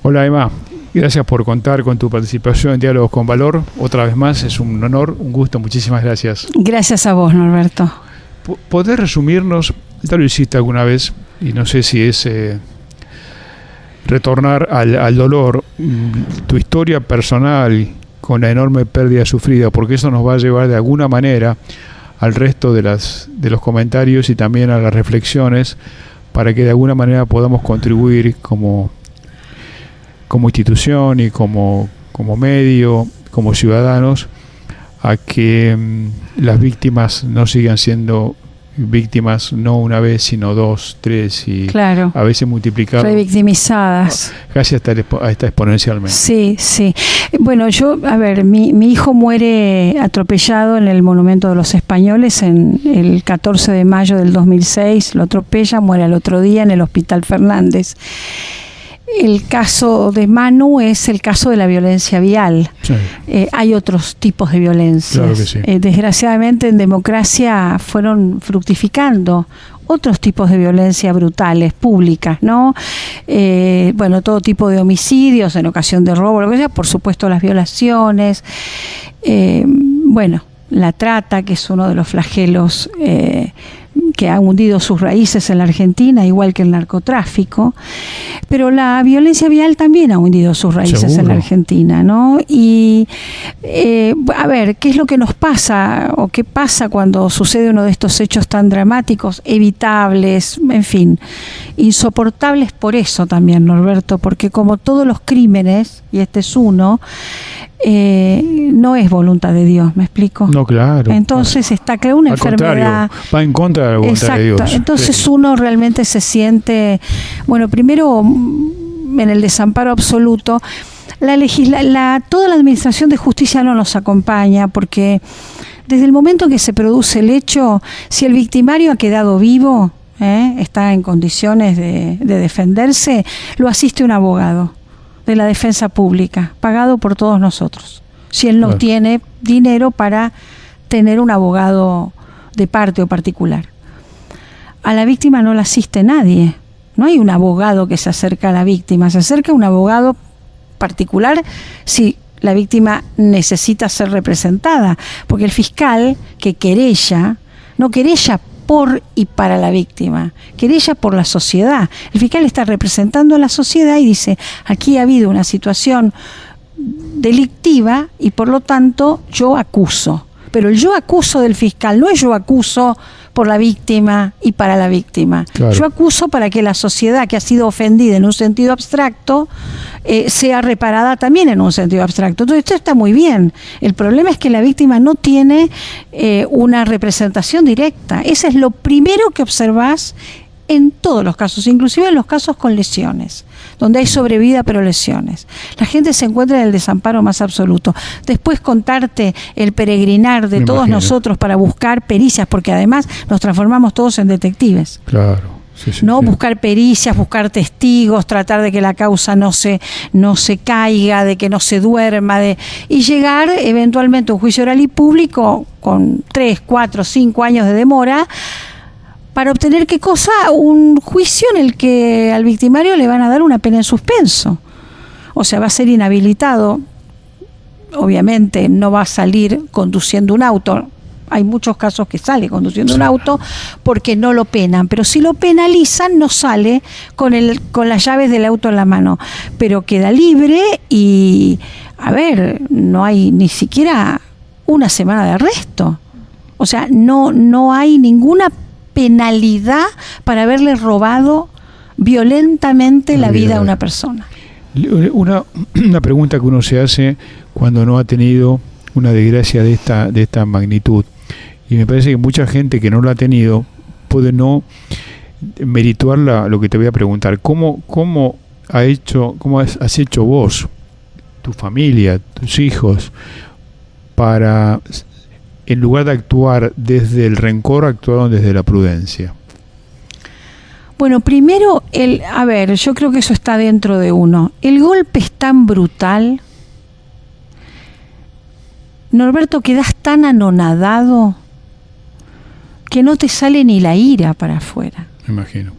Hola Emma, gracias por contar con tu participación en Diálogos con Valor. Otra vez más, es un honor, un gusto, muchísimas gracias. Gracias a vos, Norberto. ¿Podés resumirnos, ya lo hiciste alguna vez, y no sé si es retornar al dolor, tu historia personal con la enorme pérdida sufrida, porque eso nos va a llevar de alguna manera al resto de los comentarios y también a las reflexiones, para que de alguna manera podamos contribuir como institución y como medio, como ciudadanos, a que las víctimas no sigan siendo víctimas no una vez, sino dos, tres y claro, a veces multiplicar. Revictimizadas. Casi hasta exponencialmente. Sí, sí. Bueno, mi hijo muere atropellado en el Monumento de los Españoles en el 14 de mayo del 2006. Lo atropella, muere al otro día en el Hospital Fernández. El caso de Manu es el caso de la violencia vial. Sí. Hay otros tipos de violencia. Claro que sí. Desgraciadamente en democracia fueron fructificando otros tipos de violencia brutales, públicas, ¿no? Todo tipo de homicidios en ocasión de robo, lo que sea, por supuesto las violaciones, la trata, que es uno de los flagelos que ha hundido sus raíces en la Argentina, igual que el narcotráfico, pero la violencia vial también ha hundido sus raíces. Seguro. En la Argentina, ¿no? Y ¿qué es lo que nos pasa o qué pasa cuando sucede uno de estos hechos tan dramáticos, evitables, en fin, insoportables por eso también, Norberto, porque como todos los crímenes, y este es uno, no es voluntad de Dios, ¿me explico? No, claro. Entonces está creada una enfermedad. Va en contra de la voluntad de Dios. Entonces sí. Uno realmente se siente, primero en el desamparo absoluto. Toda la administración de justicia no nos acompaña, porque desde el momento en que se produce el hecho, si el victimario ha quedado vivo, está en condiciones de defenderse, lo asiste un abogado de la defensa pública, pagado por todos nosotros, si él no tiene dinero para tener un abogado de parte o particular. A la víctima no la asiste nadie, no hay un abogado que se acerca a la víctima, se acerca un abogado particular si la víctima necesita ser representada, porque el fiscal que querella, no querella por y para la víctima, querella por la sociedad. El fiscal está representando a la sociedad y dice, aquí ha habido una situación delictiva y por lo tanto yo acuso. Pero el yo acuso del fiscal no es yo acuso por la víctima y para la víctima. Claro. Yo acuso para que la sociedad que ha sido ofendida en un sentido abstracto sea reparada también en un sentido abstracto. Entonces esto está muy bien. El problema es que la víctima no tiene una representación directa. Ese es lo primero que observás en todos los casos, inclusive en los casos con lesiones, donde hay sobrevida pero lesiones. La gente se encuentra en el desamparo más absoluto. Después contarte el peregrinar de todos nosotros para buscar pericias, porque además nos transformamos todos en detectives. Claro. Sí, ¿no? Sí. Buscar pericias, buscar testigos, tratar de que la causa no se caiga, de que no se duerma, y llegar eventualmente a un juicio oral y público con 3, 4, 5 años de demora, para obtener ¿qué cosa? Un juicio en el que al victimario le van a dar una pena en suspenso. O sea, va a ser inhabilitado. Obviamente no va a salir conduciendo un auto. Hay muchos casos que sale conduciendo un auto porque no lo penan. Pero si lo penalizan, no sale con las llaves del auto en la mano. Pero queda libre y, no hay ni siquiera una semana de arresto. O sea, no hay ninguna penalidad para haberle robado violentamente la vida a una persona. Una pregunta que uno se hace cuando no ha tenido una desgracia de esta magnitud, y me parece que mucha gente que no lo ha tenido puede no merituar lo que te voy a preguntar. ¿Cómo has hecho vos, tu familia, tus hijos, para, en lugar de actuar desde el rencor, actuaron desde la prudencia? Bueno, primero, yo creo que eso está dentro de uno. El golpe es tan brutal, Norberto, quedás tan anonadado que no te sale ni la ira para afuera. Me imagino.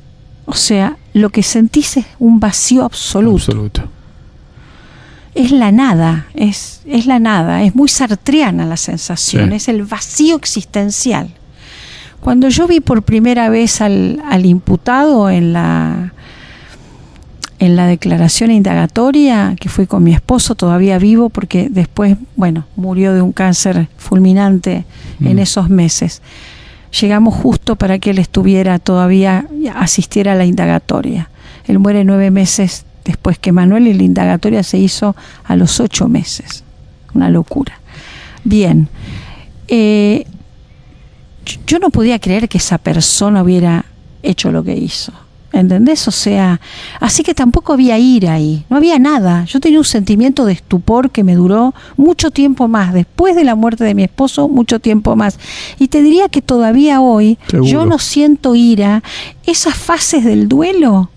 O sea, lo que sentís es un vacío absoluto. es la nada, es la nada, es muy sartreana la sensación, sí. Es el vacío existencial. Cuando yo vi por primera vez al imputado en la declaración indagatoria, que fui con mi esposo todavía vivo, porque después, murió de un cáncer fulminante en esos meses. Llegamos justo para que él asistiera a la indagatoria. Él muere 9 meses después que Manuel, y la indagatoria se hizo a los 8 meses. Una locura. Bien. Yo no podía creer que esa persona hubiera hecho lo que hizo. ¿Entendés? O sea, así que tampoco había ira ahí, no había nada. Yo tenía un sentimiento de estupor que me duró mucho tiempo más, después de la muerte de mi esposo, mucho tiempo más. Y te diría que todavía hoy, seguro, yo no siento ira. Esas fases del duelo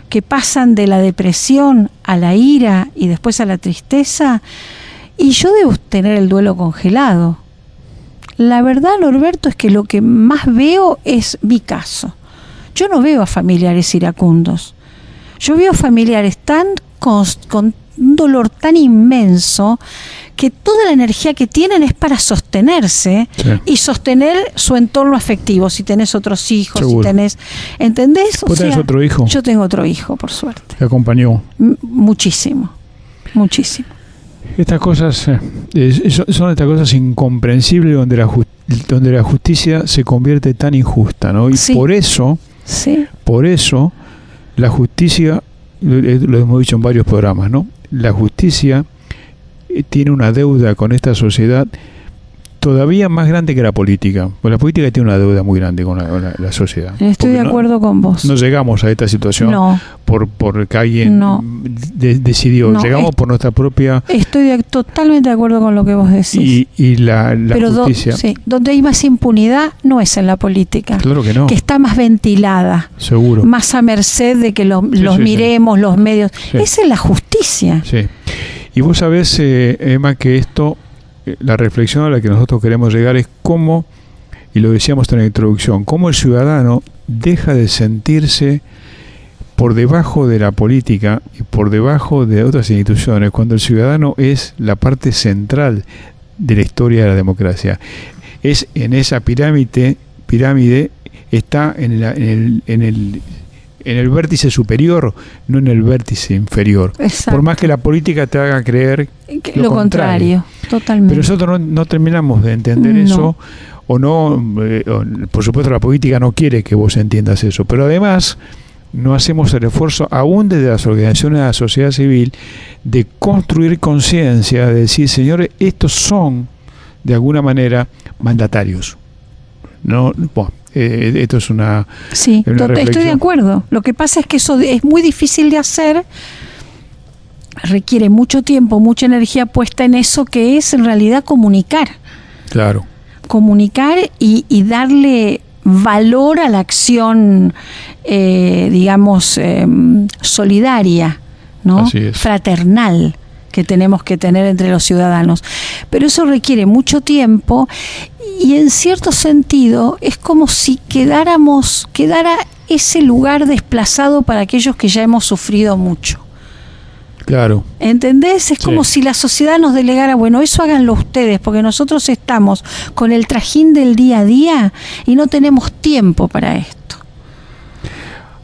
que pasan de la depresión a la ira y después a la tristeza, y yo debo tener el duelo congelado. La verdad, Norberto, es que lo que más veo es mi caso. Yo no veo a familiares iracundos. Yo veo familiares con un dolor tan inmenso que toda la energía que tienen es para sostenerse, sí, y sostener su entorno afectivo. Si tenés otros hijos, seguro, si tenés... ¿Entendés? ¿Vos tenés otro hijo? Yo tengo otro hijo, por suerte. ¿Te acompañó? Muchísimo, muchísimo. Estas cosas son estas cosas incomprensibles donde la justicia se convierte tan injusta, ¿no? Y sí, por eso la justicia, lo hemos dicho en varios programas, ¿no? La justicia tiene una deuda con esta sociedad todavía más grande que la política. Pues la política tiene una deuda muy grande con la sociedad. Estoy de acuerdo con vos. No llegamos a esta situación porque alguien decidió. No, llegamos por nuestra propia... Estoy totalmente de acuerdo con lo que vos decís. Y la justicia... Donde hay más impunidad no es en la política. Claro que no. Que está más ventilada. Seguro. Más a merced de que los miremos, los medios. Sí. Es en la justicia. Sí. Y vos sabés, Emma, que esto... La reflexión a la que nosotros queremos llegar es cómo, y lo decíamos en la introducción, cómo el ciudadano deja de sentirse por debajo de la política y por debajo de otras instituciones, cuando el ciudadano es la parte central de la historia de la democracia. Es en esa pirámide está en el vértice superior, no en el vértice inferior. Exacto. Por más que la política te haga creer lo contrario. Totalmente. Pero nosotros no terminamos de entender eso, o no, por supuesto la política no quiere que vos entiendas eso, pero además no hacemos el esfuerzo, aún desde las organizaciones de la sociedad civil, de construir conciencia, de decir, señores, estos son, de alguna manera, mandatarios. Esto es una... Sí, estoy de acuerdo. Lo que pasa es que eso es muy difícil de hacer, requiere mucho tiempo, mucha energía puesta en eso, que es en realidad comunicar. Claro. Comunicar y darle valor a la acción, solidaria, ¿no? Así es. Fraternal, que tenemos que tener entre los ciudadanos. Pero eso requiere mucho tiempo y en cierto sentido es como si quedara ese lugar desplazado para aquellos que ya hemos sufrido mucho. Claro. ¿Entendés? Es como si la sociedad nos delegara, bueno, eso háganlo ustedes, porque nosotros estamos con el trajín del día a día y no tenemos tiempo para esto.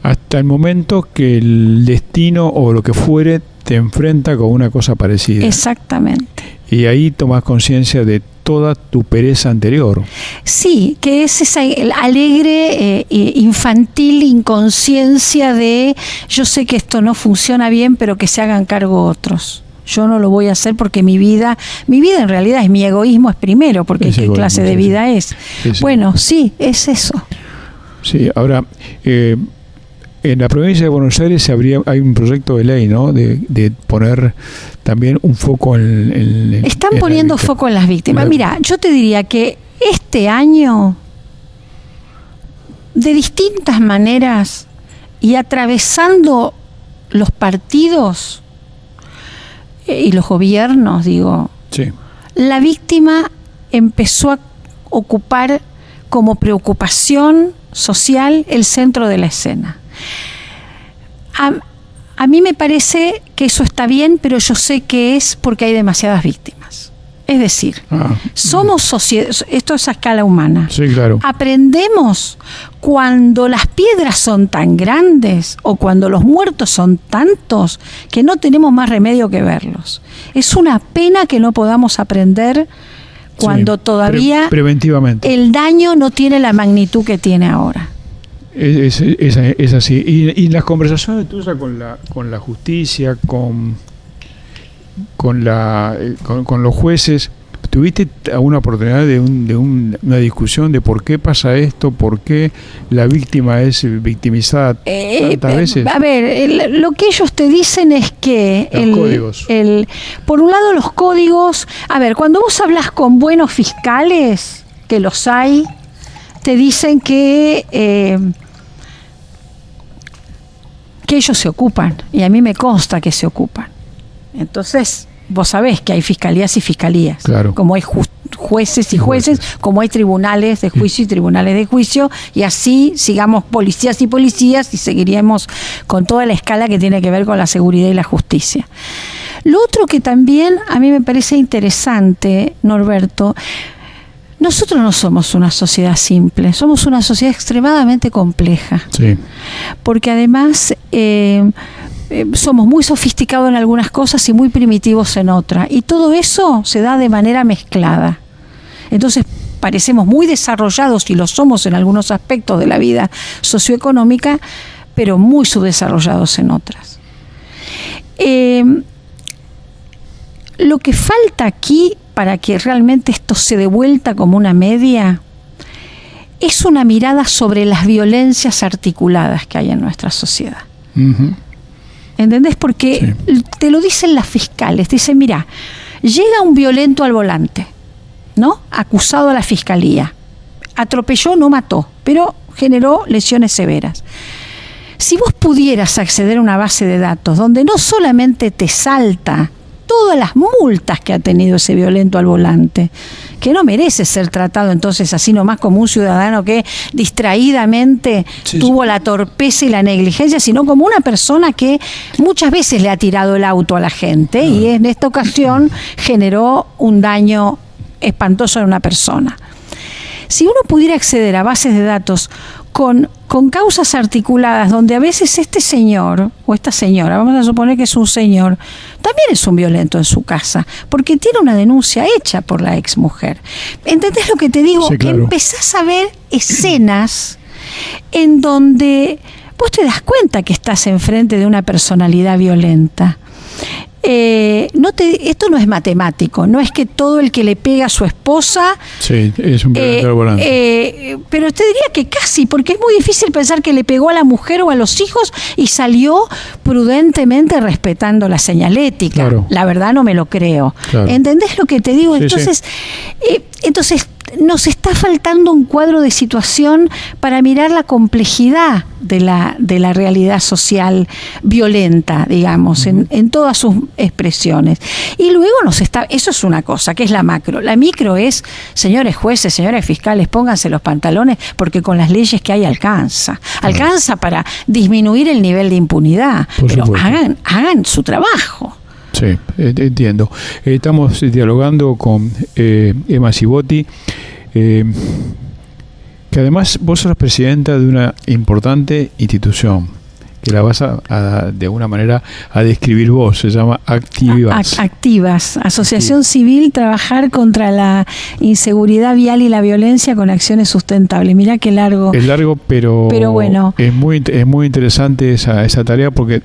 Hasta el momento que el destino o lo que fuere te enfrenta con una cosa parecida. Exactamente. Y ahí tomas conciencia de toda tu pereza anterior. Sí, que es esa alegre, infantil inconsciencia de yo sé que esto no funciona bien, pero que se hagan cargo otros. Yo no lo voy a hacer porque mi vida en realidad es mi egoísmo, es primero, porque qué clase de vida es. Sí. Bueno, sí, es eso. Sí, ahora... en la provincia de Buenos Aires hay un proyecto de ley, ¿no? De poner también un foco en Están poniendo foco en las víctimas. Mira, yo te diría que este año, de distintas maneras y atravesando los partidos y los gobiernos, sí, la víctima empezó a ocupar como preocupación social el centro de la escena. A mí me parece que eso está bien, pero yo sé que es porque hay demasiadas víctimas. Es decir, somos sociedad, esto es a escala humana. Sí, claro. Aprendemos cuando las piedras son tan grandes o cuando los muertos son tantos que no tenemos más remedio que verlos. Es una pena que no podamos aprender cuando todavía preventivamente el daño no tiene la magnitud que tiene ahora. Es así. Y las conversaciones tuyas con la justicia, con los jueces, ¿tuviste alguna oportunidad de una discusión de por qué pasa esto, por qué la víctima es victimizada tantas veces? A ver, lo que ellos te dicen es que los códigos. Por un lado los códigos, a ver, cuando vos hablas con buenos fiscales, que los hay, te dicen que ellos se ocupan, y a mí me consta que se ocupan. Entonces, vos sabés que hay fiscalías y fiscalías, claro, como hay jueces y jueces, como hay tribunales de juicio y tribunales de juicio, y así sigamos policías y policías y seguiríamos con toda la escala que tiene que ver con la seguridad y la justicia. Lo otro que también a mí me parece interesante, Norberto, nosotros no somos una sociedad simple, somos una sociedad extremadamente compleja. Sí. Porque además somos muy sofisticados en algunas cosas y muy primitivos en otras. Y todo eso se da de manera mezclada. Entonces parecemos muy desarrollados, y lo somos en algunos aspectos de la vida socioeconómica, pero muy subdesarrollados en otras. Lo que falta aquí para que realmente esto se dé vuelta como una media es una mirada sobre las violencias articuladas que hay en nuestra sociedad. Uh-huh. ¿Entendés? Porque te lo dicen las fiscales, te dicen, mira, llega un violento al volante, ¿no? Acusado a la fiscalía, atropelló, no mató, pero generó lesiones severas. Si vos pudieras acceder a una base de datos donde no solamente te salta todas las multas que ha tenido ese violento al volante, que no merece ser tratado entonces así nomás como un ciudadano que distraídamente tuvo la torpeza y la negligencia, sino como una persona que muchas veces le ha tirado el auto a la gente y en esta ocasión generó un daño espantoso en una persona. Si uno pudiera acceder a bases de datos con causas articuladas, donde a veces este señor o esta señora, vamos a suponer que es un señor, también es un violento en su casa, porque tiene una denuncia hecha por la exmujer. ¿Entendés lo que te digo? Sí, claro. Empezás a ver escenas en donde vos te das cuenta que estás enfrente de una personalidad violenta. Esto no es matemático, no es que todo el que le pega a su esposa es un violento al volante, pero te diría que casi, porque es muy difícil pensar que le pegó a la mujer o a los hijos y salió prudentemente respetando la señalética. Claro. La verdad no me lo creo. Claro. ¿Entendés lo que te digo? Entonces nos está faltando un cuadro de situación para mirar la complejidad de la realidad social violenta, digamos, en todas sus expresiones. Y luego eso es una cosa, que es la macro. La micro es, señores jueces, señores fiscales, pónganse los pantalones, porque con las leyes que hay alcanza para disminuir el nivel de impunidad, pero hagan su trabajo. Sí, entiendo. Estamos dialogando con Emma Cibotti, que además vos sos presidenta de una importante institución, que la vas de alguna manera a describir vos, se llama Activas. Activas, Asociación Civil Trabajar contra la Inseguridad Vial y la Violencia con Acciones Sustentables. Mirá qué largo. Es largo, pero bueno. Es muy interesante esa tarea, porque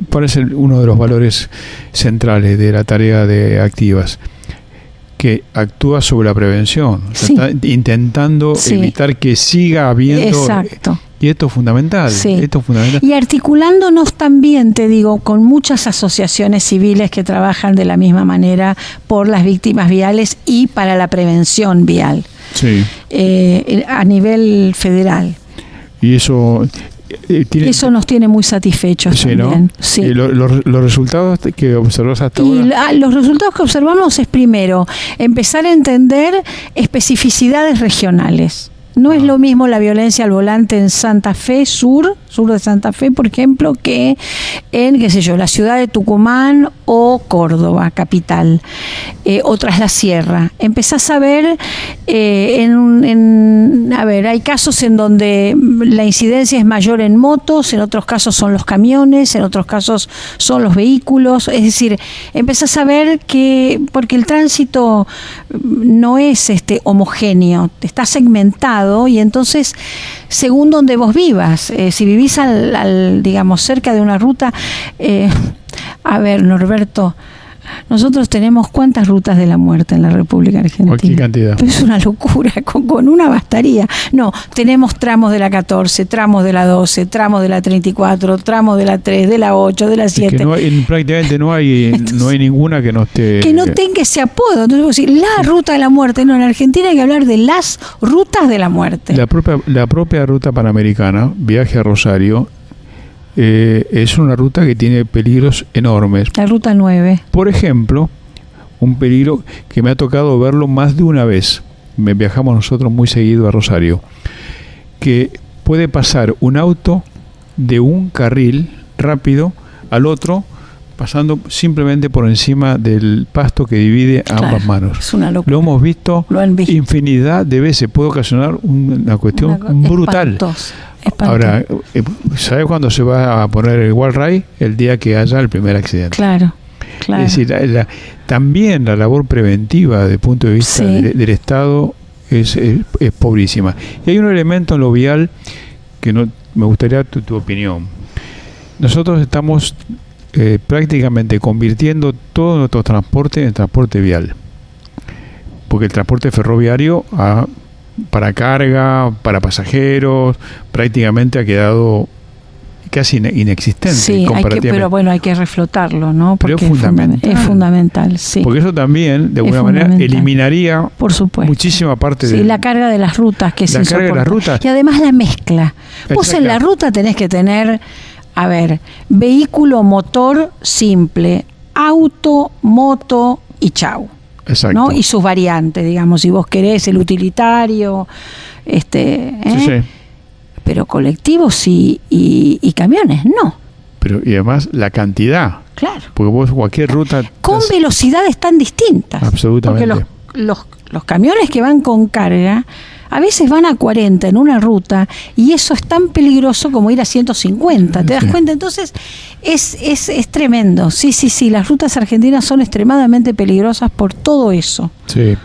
parece uno de los valores centrales de la tarea de Activas, que actúa sobre la prevención, está intentando evitar que siga habiendo. Exacto. Y esto es fundamental. Y articulándonos también, te digo, con muchas asociaciones civiles que trabajan de la misma manera por las víctimas viales y para la prevención vial a nivel federal. Y eso nos tiene muy satisfechos también. ¿No? Sí. Los resultados que observas hasta ahora. Los resultados que observamos es, primero, empezar a entender especificidades regionales. No es lo mismo la violencia al volante en Santa Fe Sur, sur de Santa Fe, por ejemplo, que en, qué sé yo, la ciudad de Tucumán o Córdoba, capital, o tras la sierra. Empezás a ver, a ver, hay casos en donde la incidencia es mayor en motos, en otros casos son los camiones, en otros casos son los vehículos, es decir, empezás a ver que, porque el tránsito no es homogéneo, está segmentado, y entonces según donde vos vivas, si vivís digamos cerca de una ruta, a ver, Norberto, nosotros tenemos ¿cuántas rutas de la muerte en la República Argentina? ¿Qué cantidad? Es una locura, con una bastaría. No, tenemos tramos de la 14, tramos de la 12, tramos de la 34, tramos de la 3, de la 8, de la 7. Es que prácticamente no hay ninguna que no esté... Que no tenga ese apodo. Entonces vos decís, la ruta de la muerte. No, en Argentina hay que hablar de las rutas de la muerte. La propia ruta panamericana, viaje a Rosario, es una ruta que tiene peligros enormes. La ruta 9. Por ejemplo, un peligro que me ha tocado verlo más de una vez. Viajamos nosotros muy seguido a Rosario. Que puede pasar un auto de un carril rápido al otro, pasando simplemente por encima del pasto que divide ambas manos. Es una locura. Lo hemos visto, infinidad de veces. Puede ocasionar una cuestión brutal. Espantoso. Ahora, ¿sabes cuándo se va a poner el wall ride? El día que haya el primer accidente. Claro. Es decir, también la labor preventiva desde el punto de vista del Estado es pobrísima. Y hay un elemento en lo vial que me gustaría tu opinión. Nosotros estamos prácticamente convirtiendo todo nuestro transporte en transporte vial, porque el transporte ferroviario para carga, para pasajeros, prácticamente ha quedado casi inexistente. Sí, pero bueno, hay que reflotarlo, ¿no? Porque pero es fundamental, sí. Porque eso también, de alguna manera, eliminaría por supuesto muchísima parte de la carga de las rutas que se carga de las rutas. Y además la mezcla. Vos en la ruta tenés que tener, a ver, vehículo motor simple, auto, moto y chau. Exacto. ¿No? Y sus variantes, digamos, si vos querés el utilitario, sí. Pero colectivos y camiones, no. Pero y además la cantidad. Claro. Porque vos cualquier ruta... Con velocidades tan distintas. Absolutamente. Porque los camiones que van con carga a veces van a 40 en una ruta y eso es tan peligroso como ir a 150, ¿te das cuenta? Entonces es tremendo. Sí, las rutas argentinas son extremadamente peligrosas por todo eso. Sí.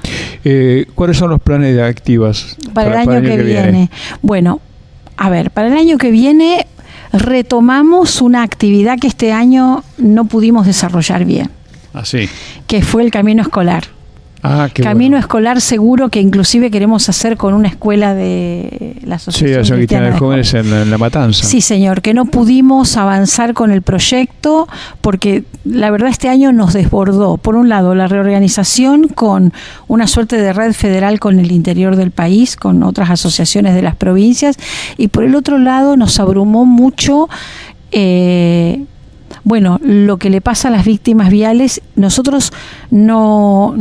¿Cuáles son los planes de activas para el año que viene? Bueno, a ver, para el año que viene retomamos una actividad que este año no pudimos desarrollar bien. Sí. Que fue el camino escolar. Camino escolar seguro, que inclusive queremos hacer con una escuela de la Asociación Cristiana de Jóvenes en La Matanza. Sí, señor, que no pudimos avanzar con el proyecto porque la verdad este año nos desbordó. Por un lado, la reorganización con una suerte de red federal con el interior del país, con otras asociaciones de las provincias, y por el otro lado nos abrumó mucho lo que le pasa a las víctimas viales. Nosotros no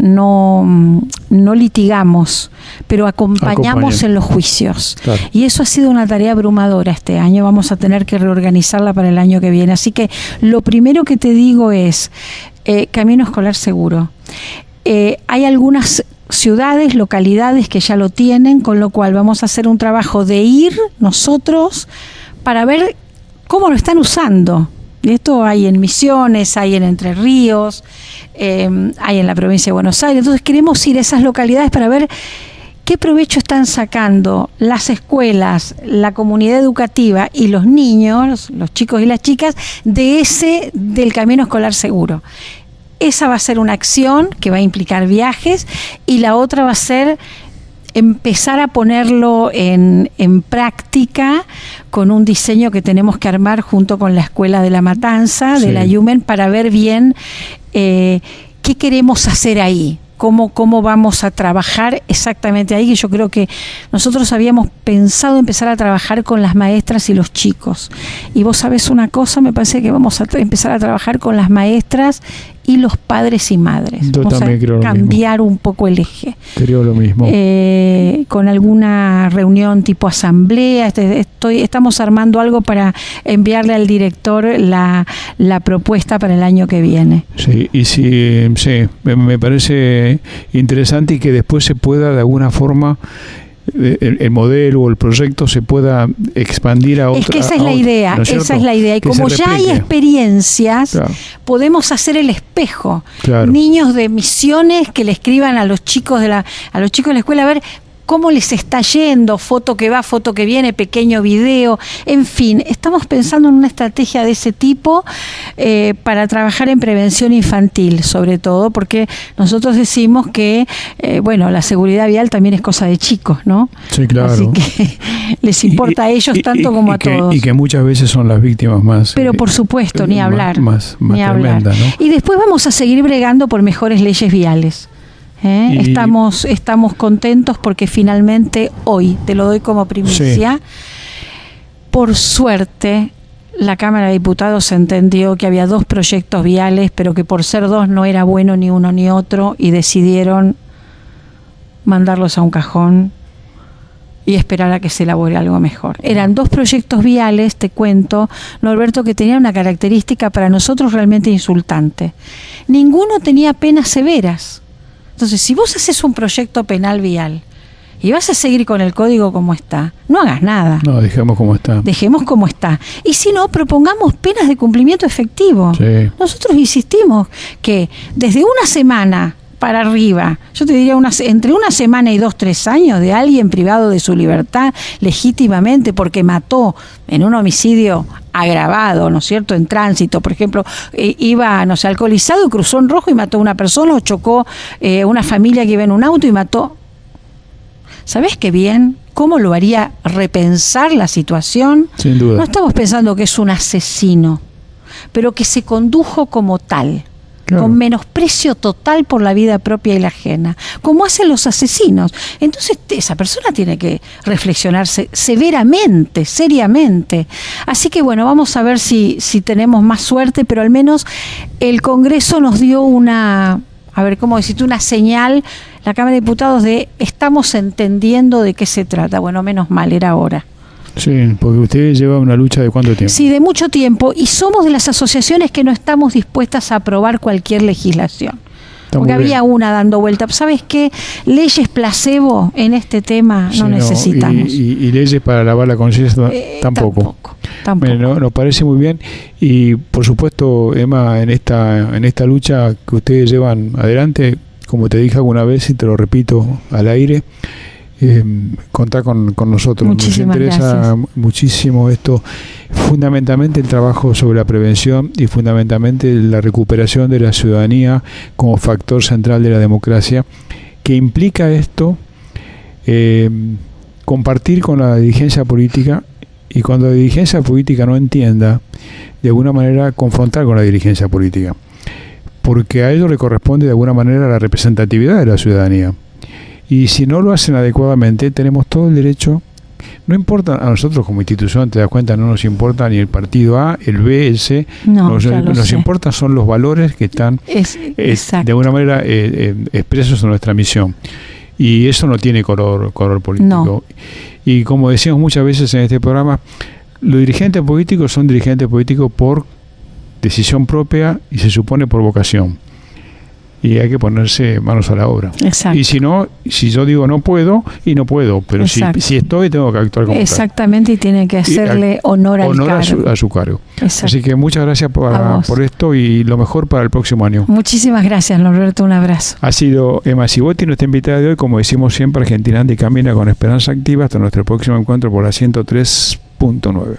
litigamos, pero acompañamos en los juicios. Claro. Y eso ha sido una tarea abrumadora este año. Vamos a tener que reorganizarla para el año que viene. Así que lo primero que te digo es camino escolar seguro. Hay algunas ciudades, localidades que ya lo tienen, con lo cual vamos a hacer un trabajo de ir nosotros para ver cómo lo están usando. Esto hay en Misiones, hay en Entre Ríos, hay en la provincia de Buenos Aires. Entonces queremos ir a esas localidades para ver qué provecho están sacando las escuelas, la comunidad educativa y los niños, los chicos y las chicas, del camino escolar seguro. Esa va a ser una acción que va a implicar viajes, y la otra va a ser empezar a ponerlo en práctica con un diseño que tenemos que armar junto con la Escuela de La Matanza, de la Yumen, para ver bien qué queremos hacer ahí, cómo vamos a trabajar exactamente ahí. Que yo creo que nosotros habíamos pensado empezar a trabajar con las maestras y los chicos, y vos sabés una cosa, me parece que vamos a empezar a trabajar con las maestras y los padres y madres. Yo Vamos también creo a cambiar un poco el eje. Creo lo mismo. Con alguna reunión tipo asamblea, estamos armando algo para enviarle al director la propuesta para el año que viene. Sí, y sí, me parece interesante y que después se pueda de alguna forma el modelo o el proyecto se pueda expandir a otra. Es que esa es la idea, ¿no es cierto? esa es la idea. Y que como ya hay experiencias, claro, podemos hacer el espejo. Claro. Niños de Misiones que le escriban a los chicos de la escuela a ver cómo les está yendo, foto que va, foto que viene, pequeño video, en fin, estamos pensando en una estrategia de ese tipo para trabajar en prevención infantil, sobre todo, porque nosotros decimos que, la seguridad vial también es cosa de chicos, ¿no? Sí, claro. Así que les importa a ellos tanto como a todos. Y que muchas veces son las víctimas más. Pero por supuesto, ni hablar. Más ni hablar. Tremenda, ¿no? Y después vamos a seguir bregando por mejores leyes viales. Estamos contentos porque finalmente hoy, te lo doy como primicia, sí, por suerte la Cámara de Diputados entendió que había 2 proyectos viales, pero que por ser 2 no era bueno ni uno ni otro, y decidieron mandarlos a un cajón y esperar a que se elabore algo mejor. Eran 2 proyectos viales, te cuento, Norberto, que tenían una característica para nosotros realmente insultante. Ninguno tenía penas severas. Entonces, si vos haces un proyecto penal vial y vas a seguir con el código como está, no hagas nada. No, dejemos como está. Dejemos como está. Y si no, propongamos penas de cumplimiento efectivo. Sí. Nosotros insistimos que desde una semana para arriba, yo te diría entre una semana y 2-3 años de alguien privado de su libertad legítimamente porque mató en un homicidio agravado, ¿no es cierto?, en tránsito, por ejemplo, iba, no sé, alcoholizado, cruzó en rojo y mató a una persona, o chocó una familia que iba en un auto y mató. ¿Sabés qué bien? ¿Cómo lo haría repensar la situación? Sin duda. No estamos pensando que es un asesino, pero que se condujo como tal. Claro. Con menosprecio total por la vida propia y la ajena, como hacen los asesinos. Entonces esa persona tiene que reflexionarse severamente, seriamente. Así que bueno, vamos a ver si tenemos más suerte, pero al menos el Congreso nos dio una señal, la Cámara de Diputados, de estamos entendiendo de qué se trata. Bueno, menos mal, era hora. Sí, porque usted lleva una lucha de ¿cuánto tiempo? Sí, de mucho tiempo, y somos de las asociaciones que no estamos dispuestas a aprobar cualquier legislación. Porque había una dando vuelta. ¿Sabes qué? Leyes placebo en este tema no necesitamos. Y leyes para lavar la conciencia tampoco. Bueno, nos parece muy bien. Y por supuesto, Emma, en esta lucha que ustedes llevan adelante, como te dije alguna vez y te lo repito al aire, contar con nosotros. Muchísimas nos interesa gracias. Muchísimo esto, fundamentalmente el trabajo sobre la prevención y fundamentalmente la recuperación de la ciudadanía como factor central de la democracia, que implica esto, compartir con la dirigencia política, y cuando la dirigencia política no entienda, de alguna manera confrontar con la dirigencia política, porque a ellos le corresponde de alguna manera la representatividad de la ciudadanía. Y si no lo hacen adecuadamente, tenemos todo el derecho, no importa, a nosotros como institución, te das cuenta, no nos importa ni el partido A, el B, el C, nos importa son los valores que están de alguna manera expresos en nuestra misión. Y eso no tiene color político. No. Y como decíamos muchas veces en este programa, los dirigentes políticos son dirigentes políticos por decisión propia y se supone por vocación. Y hay que ponerse manos a la obra. Exacto. Y si no, si yo digo no puedo, y no puedo, pero si estoy, tengo que actuar como exactamente, tal. Y tiene que hacerle honor al cargo. A su cargo. Exacto. Así que muchas gracias por esto y lo mejor para el próximo año. Muchísimas gracias, Norberto, un abrazo. Ha sido Emma Cibotti, nuestra invitada de hoy. Como decimos siempre, Argentina anda y camina con esperanza activa. Hasta nuestro próximo encuentro por la 103.9.